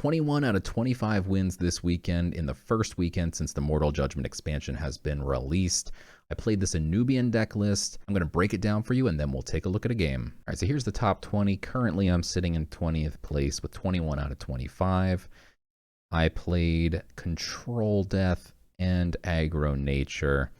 21 out of 25 wins this weekend in the first weekend since the Mortal Judgment expansion has been released. I played this Anubian deck list. I'm going to break it down for you, and then we'll take a look at a game. All right, so here's the top 20. Currently, I'm sitting in 20th place with 21 out of 25. I played Control Death and Aggro Nature.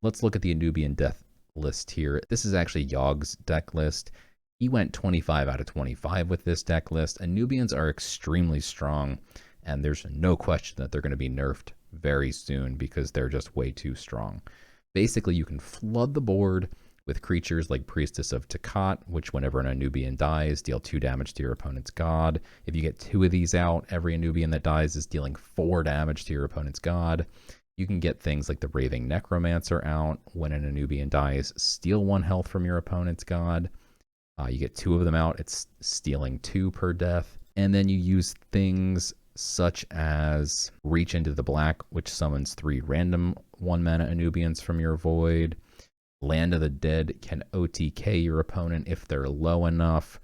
Let's look at the Anubian deck list here. This is actually Yogg's deck list. He went 25 out of 25 with this deck list. Anubians are extremely strong, and there's no question that they're going to be nerfed very soon because they're just way too strong. Basically, you can flood the board with creatures like Priestess of Takat, which whenever an Anubian dies, deal 2 damage to your opponent's god. If you get 2 of these out, every Anubian that dies is dealing 4 damage to your opponent's god. You can get things like the Raving Necromancer out. When an Anubian dies, steal 1 health from your opponent's god. You get 2 of them out, it's stealing 2 per death. And then you use things such as Reach into the Black, which summons 3 random 1-mana Anubians from your void. Land of the Dead can OTK your opponent if they're low enough.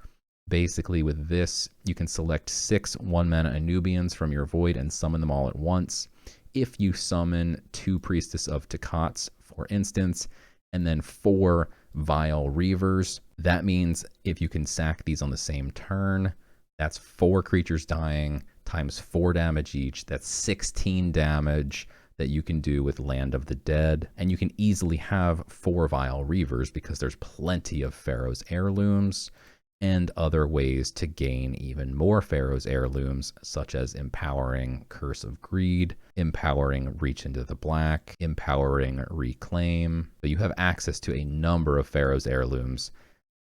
Basically, with this, you can select 6 1-mana Anubians from your void and summon them all at once. If you summon 2 Priestess of Takats, for instance, and then 4 Vile Reavers, that means if you can sack these on the same turn, that's 4 creatures dying times 4 damage each. That's 16 damage that you can do with Land of the Dead. And you can easily have 4 Vile Reavers because there's plenty of Pharaoh's Heirlooms and other ways to gain even more Pharaoh's Heirlooms, such as empowering Curse of Greed, empowering Reach into the Black, empowering Reclaim. But you have access to a number of Pharaoh's Heirlooms.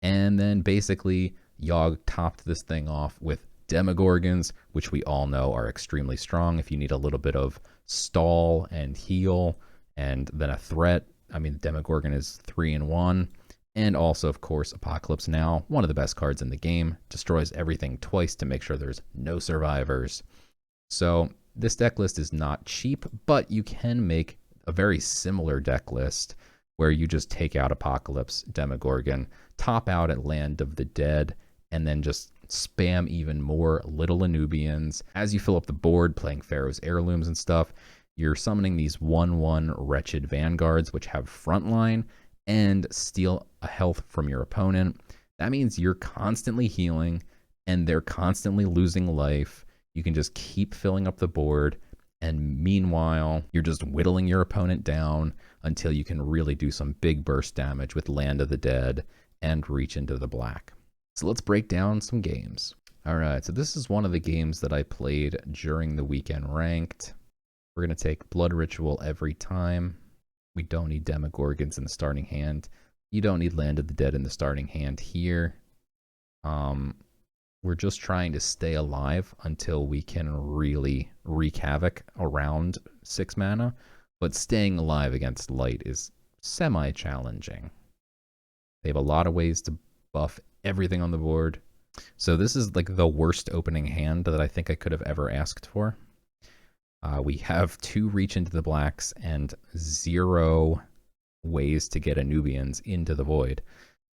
And then basically, Yogg topped this thing off with Demogorgons, which we all know are extremely strong if you need a little bit of stall and heal, and then a threat. I mean, Demogorgon is 3-in-1. And also, of course, Apocalypse Now, one of the best cards in the game, destroys everything twice to make sure there's no survivors. So this deck list is not cheap, but you can make a very similar deck list where you just take out Apocalypse, Demogorgon, top out at Land of the Dead, and then just spam even more little Anubians. As you fill up the board playing Pharaoh's Heirlooms and stuff, you're summoning these 1/1 Wretched Vanguards, which have frontline and steal a health from your opponent. That means you're constantly healing and they're constantly losing life. You can just keep filling up the board, and meanwhile, you're just whittling your opponent down until you can really do some big burst damage with Land of the Dead and Reach into the Black. So let's break down some games. All right, so this is one of the games that I played during the weekend ranked. We're going to take Blood Ritual every time. We don't need Demogorgons in the starting hand. You don't need Land of the Dead in the starting hand here. We're just trying to stay alive until we can really wreak havoc around 6 mana. But staying alive against light is semi-challenging. They have a lot of ways to buff everything on the board. So this is like the worst opening hand that I think I could have ever asked for. We have 2 Reach into the Blacks and 0 ways to get Anubians into the void.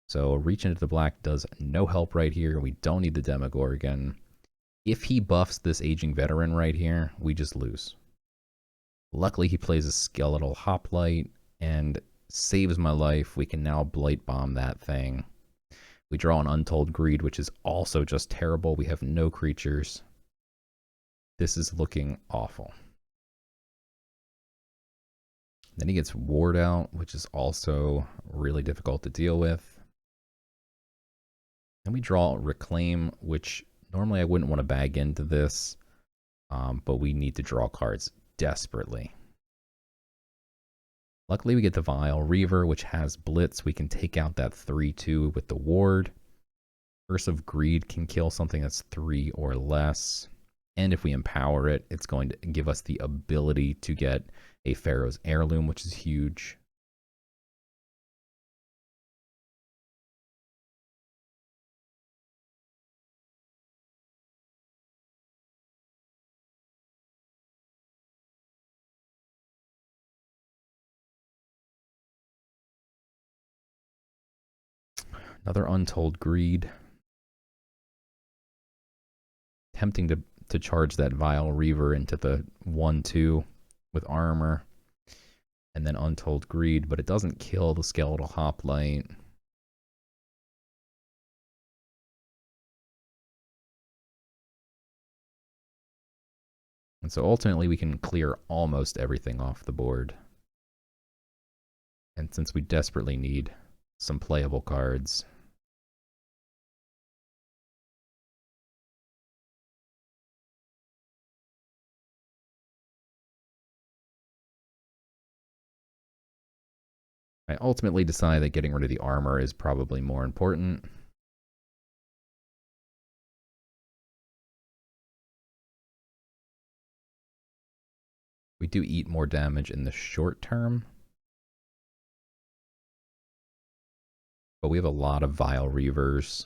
So Reach into the Black does no help right here. We don't need the Demogorgon. If he buffs this Aging Veteran right here, we just lose. Luckily, he plays a Skeletal Hoplite and saves my life. We can now Blight Bomb that thing. We draw an Untold Greed, which is also just terrible. We have no creatures. This is looking awful. Then he gets Ward Out, which is also really difficult to deal with. And we draw Reclaim, which normally I wouldn't want to bag into this, but we need to draw cards desperately. Luckily, we get the Vile Reaver, which has Blitz. We can take out that 3/2 with the Ward. Curse of Greed can kill something that's 3 or less. And if we empower it, it's going to give us the ability to get a Pharaoh's Heirloom, which is huge. Another Untold Greed. Tempting to to charge that Vile Reaver into the 1/2 with armor. And then Untold Greed, but it doesn't kill the Skeletal Hoplite. And so ultimately we can clear almost everything off the board. And since we desperately need some playable cards, I ultimately decide that getting rid of the armor is probably more important. We do eat more damage in the short term, but we have a lot of Vile Reavers.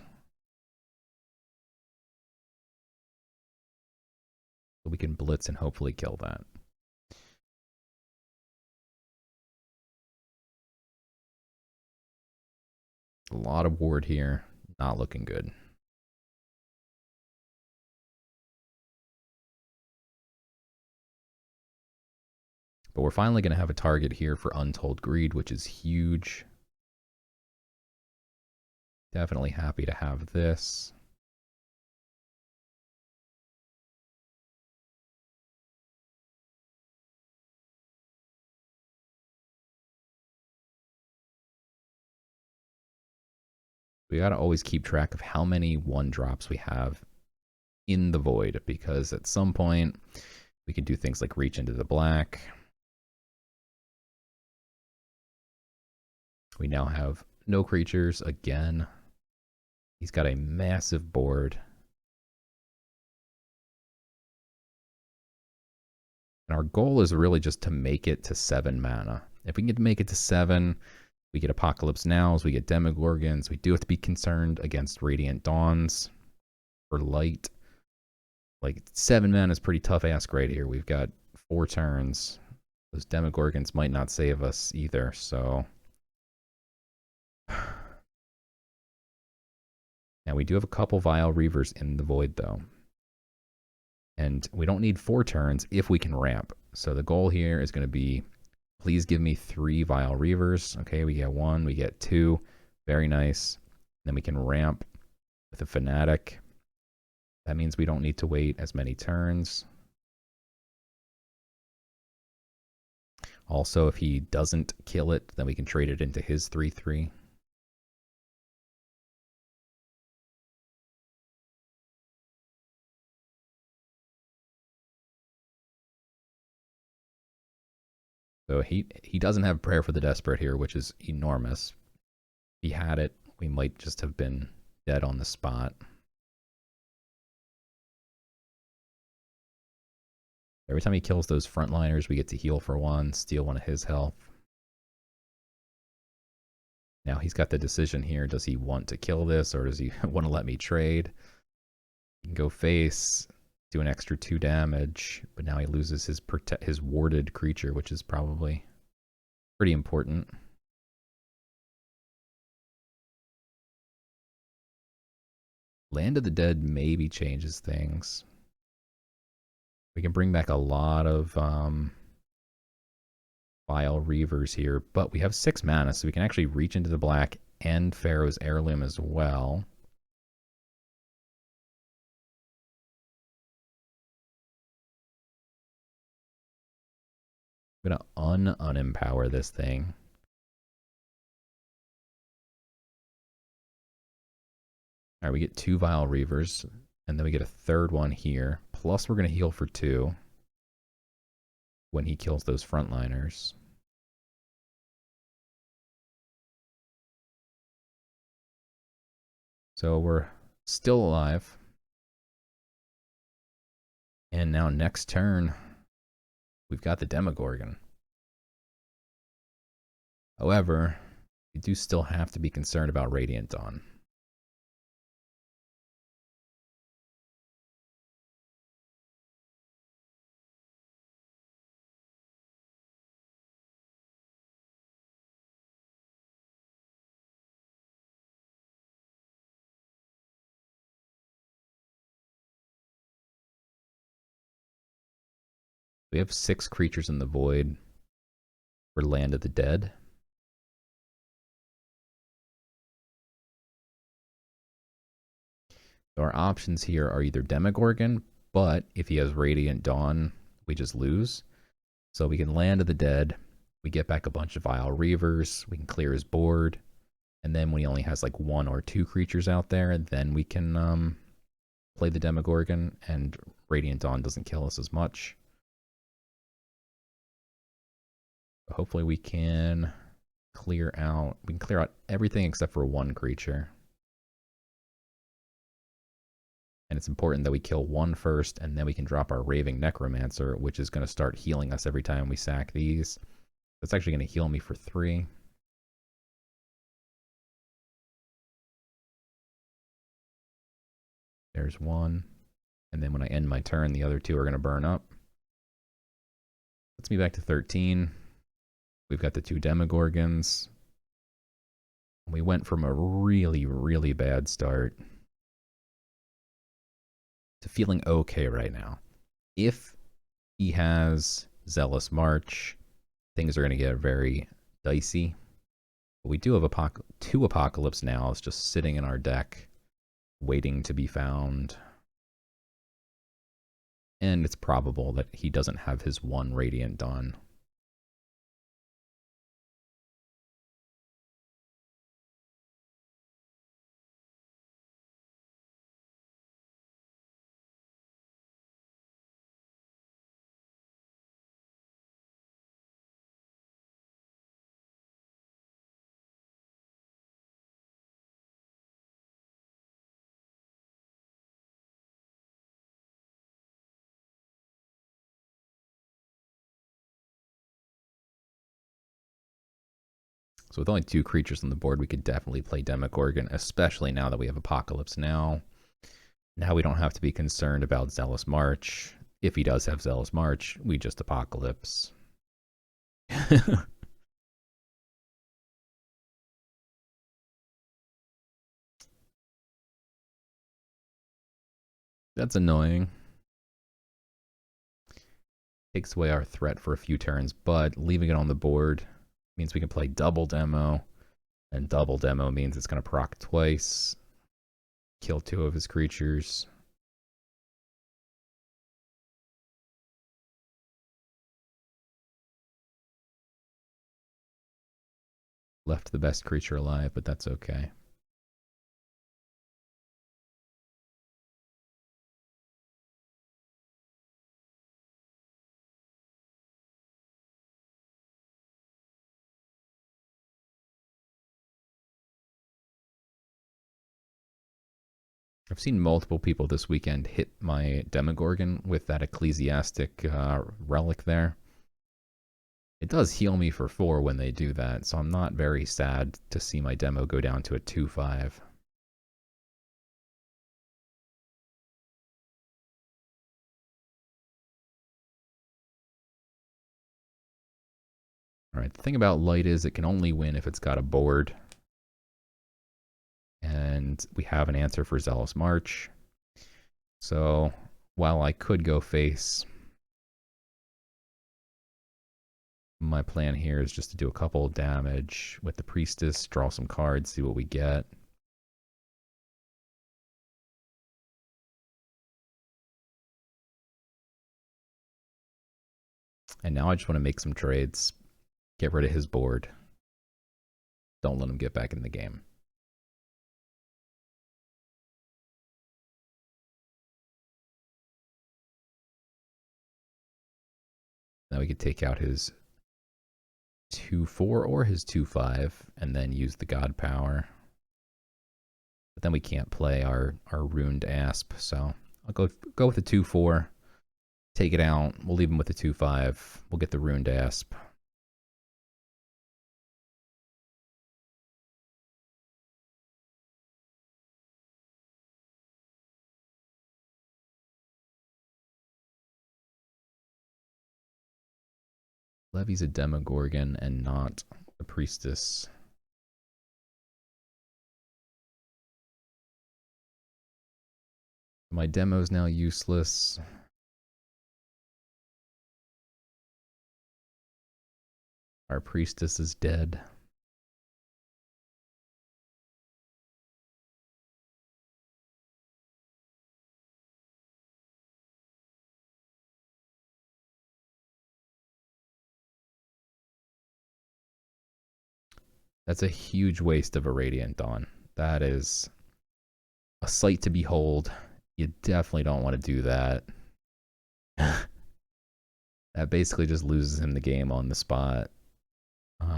So we can blitz and hopefully kill that. A lot of ward here, not looking good. But we're finally going to have a target here for Untold Greed, which is huge. Definitely happy to have this. We got to always keep track of how many 1-drops we have in the void, because at some point we can do things like reach into the black. We now have no creatures again. He's got a massive board. And our goal is really just to make it to 7 mana. If we can make it to 7, we get Apocalypse Nows, we get Demogorgons. We do have to be concerned against Radiant Dawns for light. Like 7 mana is pretty tough ask right here. We've got 4 turns. Those Demogorgons might not save us either, so. Now we do have a couple Vile Reavers in the void though. And we don't need 4 turns if we can ramp. So the goal here is going to be, please give me 3 Vile Reavers. Okay, we get 1, we get 2. Very nice. Then we can ramp with a Fanatic. That means we don't need to wait as many turns. Also, if he doesn't kill it, then we can trade it into his 3/3. So he doesn't have Prayer for the Desperate here, which is enormous. If he had it, we might just have been dead on the spot. Every time he kills those frontliners, we get to heal for 1, steal 1 of his health. Now he's got the decision here. Does he want to kill this, or does he want to let me trade? He can go face, do an extra 2 damage, but now he loses his warded creature, which is probably pretty important. Land of the Dead maybe changes things. We can bring back a lot of Vile Reavers here, but we have 6 mana, so we can actually reach into the black and Pharaoh's Heirloom as well. I'm going to unempower this thing. All right, we get 2 Vile Reavers, and then we get a 3rd one here. Plus, we're going to heal for 2 when he kills those frontliners. So we're still alive. And now next turn, we've got the Demogorgon. However, we do still have to be concerned about Radiant Dawn. We have 6 creatures in the void for Land of the Dead. So our options here are either Demogorgon, but if he has Radiant Dawn, we just lose. So we can Land of the Dead, we get back a bunch of Vile Reavers, we can clear his board, and then when he only has like 1 or 2 creatures out there, then we can play the Demogorgon, and Radiant Dawn doesn't kill us as much. But hopefully we can clear out everything except for 1 creature. And it's important that we kill 1 first, and then we can drop our Raving Necromancer, which is going to start healing us every time we sack these. That's actually going to heal me for 3. There's 1. And then when I end my turn, the other 2 are going to burn up. Puts me back to 13. We've got the 2 Demogorgons. We went from a really, really bad start to feeling okay right now. If he has Zealous March, things are going to get very dicey. But we do have 2 Apocalypse now. It's just sitting in our deck, waiting to be found. And it's probable that he doesn't have his 1 Radiant Dawn. So with only 2 creatures on the board, we could definitely play Demogorgon, especially now that we have Apocalypse now. Now we don't have to be concerned about Zealous March. If he does have Zealous March, we just Apocalypse. That's annoying. Takes away our threat for a few turns, but leaving it on the board means we can play double demo. And double demo means it's going to proc twice. Kill 2 of his creatures. Left the best creature alive, but that's okay. I've seen multiple people this weekend hit my Demogorgon with that Ecclesiastic relic there. It does heal me for 4 when they do that, so I'm not very sad to see my demo go down to a 2/5. Alright, the thing about light is it can only win if it's got a board. And we have an answer for Zealous March. So while I could go face, my plan here is just to do a couple damage with the Priestess, draw some cards, see what we get. And now I just want to make some trades. Get rid of his board. Don't let him get back in the game. Now we could take out his 2/4 or his 2/5 and then use the God Power. But then we can't play our Ruined Asp, so I'll go with the 2/4. Take it out. We'll leave him with the 2/5. We'll get the Ruined Asp. Levy's a Demogorgon and not a Priestess. My demo's now useless. Our priestess is dead. That's a huge waste of a Radiant Dawn. That is a sight to behold. You definitely don't want to do that. That basically just loses him the game on the spot.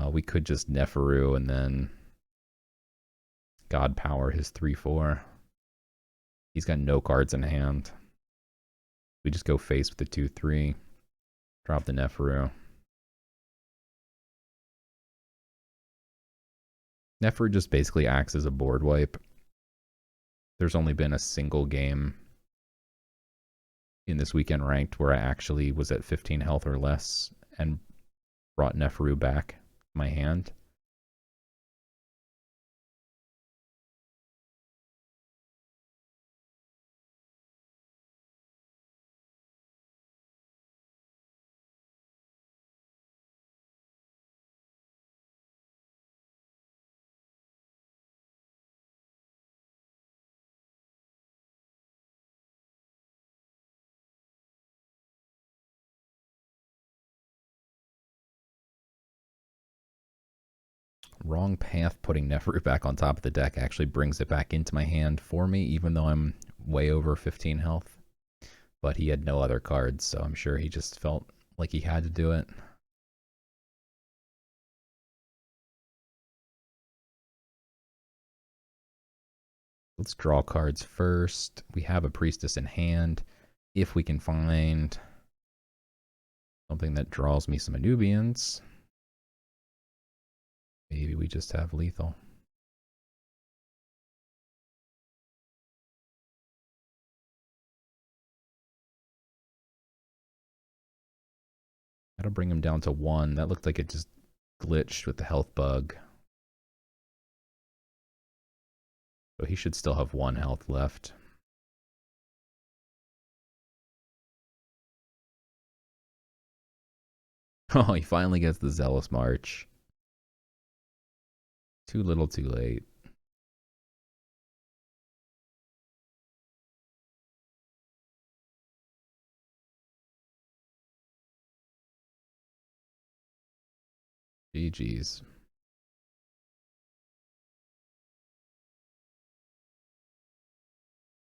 We could just Neferu and then God Power his 3/4. He's got no cards in hand. We just go face with the 2/3. Drop the Neferu. Neferu just basically acts as a board wipe. There's only been a single game in this weekend ranked where I actually was at 15 health or less and brought Neferu back in my hand. Wrong path putting Neferu back on top of the deck actually brings it back into my hand for me, even though I'm way over 15 health. But he had no other cards, so I'm sure he just felt like he had to do it. Let's draw cards first. We have a priestess in hand. If we can find something that draws me some Anubians, maybe we just have lethal. That'll bring him down to 1. That looked like it just glitched with the health bug. So he should still have 1 health left. Oh, he finally gets the Zealous March. Too little, too late. GG's.